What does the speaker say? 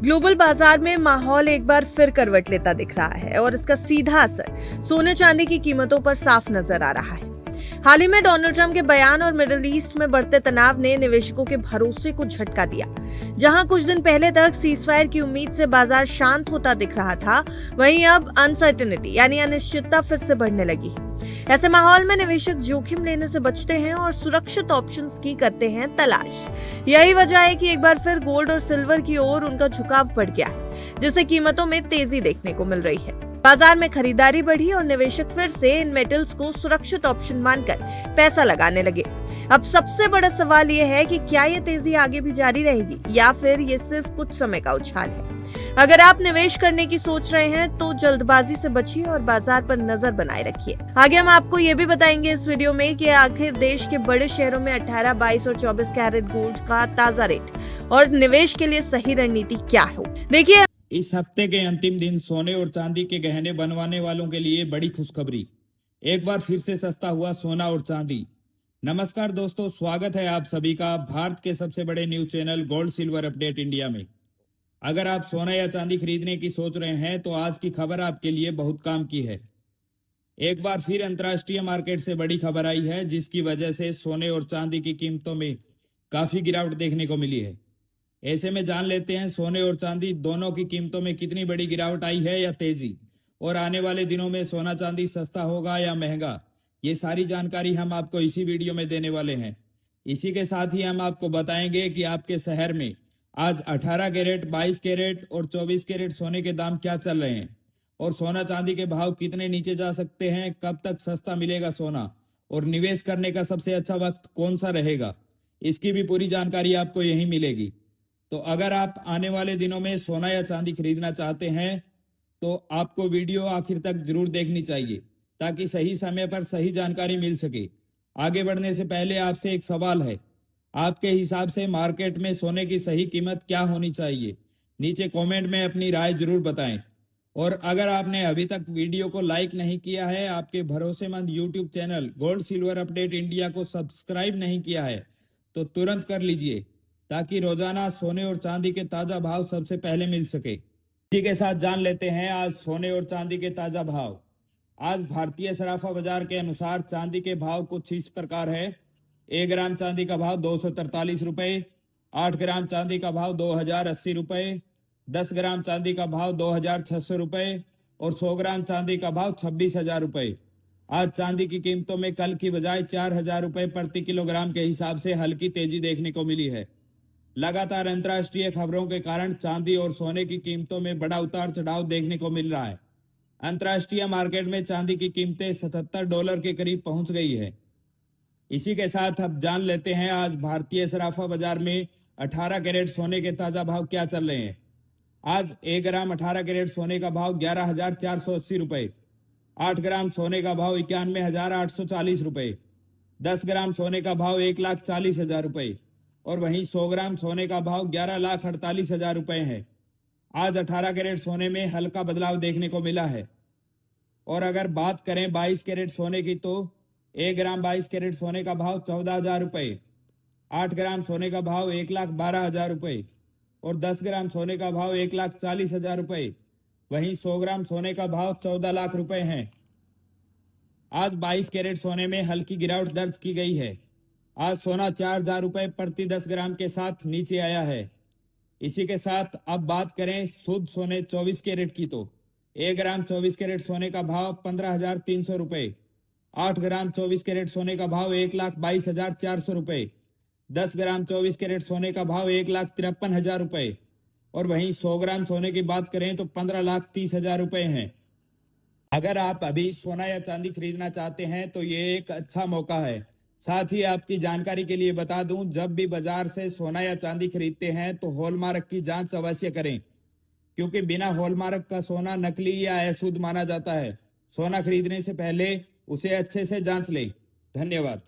Global बाजार में माहौल एक बार फिर करवट लेता दिख रहा है और इसका सीधा असर सोने चांदी की कीमतों पर साफ नजर आ रहा है। हाल ही में डोनाल्ड ट्रंप के बयान और मिडिल ईस्ट में बढ़ते तनाव ने निवेशकों के भरोसे को झटका दिया। जहां कुछ दिन पहले तक सीजफायर की उम्मीद से बाजार शांत होता दिख रहा था, वहीं अब अनसर्टेनिटी यानी अनिश्चितता फिर से बढ़ने लगी है। ऐसे माहौल में निवेशक जोखिम लेने से बचते हैं और सुरक्षित ऑप्शंस की करते हैं तलाश। यही वजह है कि एक बार फिर गोल्ड और सिल्वर की ओर उनका झुकाव बढ़ गया है, जिससे कीमतों में तेजी देखने को मिल रही है। बाजार में खरीदारी बढ़ी और निवेशक फिर से इन मेटल्स को सुरक्षित ऑप्शन मानकर पैसा लगाने लगे। अब सबसे बड़ा सवाल यह है कि क्या ये तेजी आगे भी जारी रहेगी या फिर ये सिर्फ कुछ समय का उछाल है। अगर आप निवेश करने की सोच रहे हैं तो जल्दबाजी से बचिए और बाजार पर नजर बनाए रखिए। आगे हम आपको ये भी बताएंगे इस वीडियो में कि आखिर देश के बड़े शहरों में 18, 22 और 24 कैरेट गोल्ड का ताजा रेट और निवेश के लिए सही रणनीति क्या हो। देखिए, इस हफ्ते के अंतिम दिन सोने और चांदी के गहने बनवाने वालों के लिए बड़ी खुशखबरी। एक बार फिर से सस्ता हुआ सोना और चांदी। नमस्कार दोस्तों, स्वागत है आप सभी का भारत के सबसे बड़े news channel gold silver update India में। अगर आप सोना या चांदी खरीदने की सोच रहे हैं तो आज की खबर आपके लिए बहुत काम की है। एक बार फिर अंतर्राष्ट्रीय मार्केट से बड़ी खबर आई है, जिसकी वजह से सोने और चांदी की कीमतों में काफी गिरावट देखने को मिली है। ऐसे में जान लेते हैं सोने और चांदी दोनों की कीमतों में कितनी बड़ी गिरावट आई है या तेजी, और आने वाले दिनों में सोना चांदी सस्ता होगा या महंगा। ये सारी जानकारी हम आपको इसी वीडियो में देने वाले हैं। इसी के साथ ही हम आपको बताएंगे कि आपके शहर में आज 18 कैरेट, 22 कैरेट और 24 कैरेट सोने के दाम क्या चल रहे हैं और सोना चांदी के भाव कितने नीचे जा सकते हैं, कब तक सस्ता मिलेगा सोना और निवेश करने का सबसे अच्छा वक्त कौन सा रहेगा। इसकी भी पूरी जानकारी आपको यहीं मिलेगी। तो अगर आप आने वाले दिनों में सोना या चांदी खरीदना चाहते हैं तो आपको वीडियो आखिर तक जरूर देखनी चाहिए, ताकि सही समय पर सही जानकारी मिल सके। आगे बढ़ने से पहले आपसे एक सवाल है, आपके हिसाब से मार्केट में सोने की सही कीमत क्या होनी चाहिए? नीचे कमेंट में अपनी राय जरूर बताएं। और अगर आपने अभी तक वीडियो को लाइक नहीं किया है, आपके भरोसेमंद YouTube channel gold silver update India को सब्सक्राइब नहीं किया है, तो तुरंत कर लीजिए, ताकि रोजाना सोने और चांदी के ताजा भाव सबसे पहले मिल सके। इसी के साथ जान लेते हैं आज सोने और चांदी के ताजा भाव। आज भारतीय सराफा बाजार के अनुसार चांदी के भाव कुछ इस प्रकार है। 1 ग्राम चांदी का भाव 243 रुपये, 8 ग्राम चांदी का भाव 2080 रुपये, 10 ग्राम चांदी का भाव 2600 रुपये और 100 ग्राम चांदी का भाव 26,000 रुपये। आज चांदी की कीमतों में कल की बजाय 4,000 रुपये प्रति किलोग्राम के हिसाब से हल्की तेजी देखने को मिली है। लगातार अंतर्राष्ट्रीय खबरों के कारण चांदी और सोने की कीमतों में बड़ा उतार चढ़ाव देखने को मिल रहा है। अंतर्राष्ट्रीय मार्केट में चांदी की कीमतें $77 के करीब पहुंच गई है। इसी के साथ अब जान लेते हैं आज भारतीय सराफा बाजार में 18 कैरेट सोने के ताजा भाव क्या चल रहे हैं। आज 1 ग्राम 18 कैरेट सोने का भाव 11,480 रुपये, 8 ग्राम सोने का भाव 91,840 रुपये, 10 ग्राम सोने का भाव 1,40,000 रुपये और वहीं 100 ग्राम सोने का भाव 11,48,000 रुपये है। आज 18 कैरेट सोने में हल्का बदलाव देखने को मिला है। और अगर बात करें 22 कैरेट सोने की, तो 1 ग्राम 22 कैरेट सोने का भाव 14,000 रुपये, 8 ग्राम सोने का भाव 1,12,000 रुपये और 10 ग्राम सोने का भाव 1,40,000 रुपये। वहीं 100 ग्राम सोने का भाव 14 लाख रुपए है। आज 22 कैरेट सोने में हल्की गिरावट दर्ज की गई है। आज सोना 4,000 रुपये प्रति 10 ग्राम के साथ नीचे आया है। इसी के साथ अब बात करें शुद्ध सोने 24 कैरेट की, तो 1 ग्राम 24 कैरेट सोने का भाव 15,300 रुपये, 8 ग्राम 24 कैरेट सोने का भाव 1,22,400 रुपये, 10 ग्राम 24 कैरेट सोने का भाव 1,53,000 रुपये और वहीं 100 ग्राम सोने की बात करें तो 15,30,000 रुपये हैं। अगर आप अभी सोना या चांदी खरीदना चाहते हैं तो ये एक अच्छा मौका है। साथ ही आपकी जानकारी के लिए बता दूं, जब भी बाजार से सोना या चांदी खरीदते हैं तो हॉलमार्क की जांच अवश्य करें, क्योंकि बिना हॉलमार्क का सोना नकली या अशुद्ध माना जाता है। सोना खरीदने से पहले उसे अच्छे से जांच लें। धन्यवाद।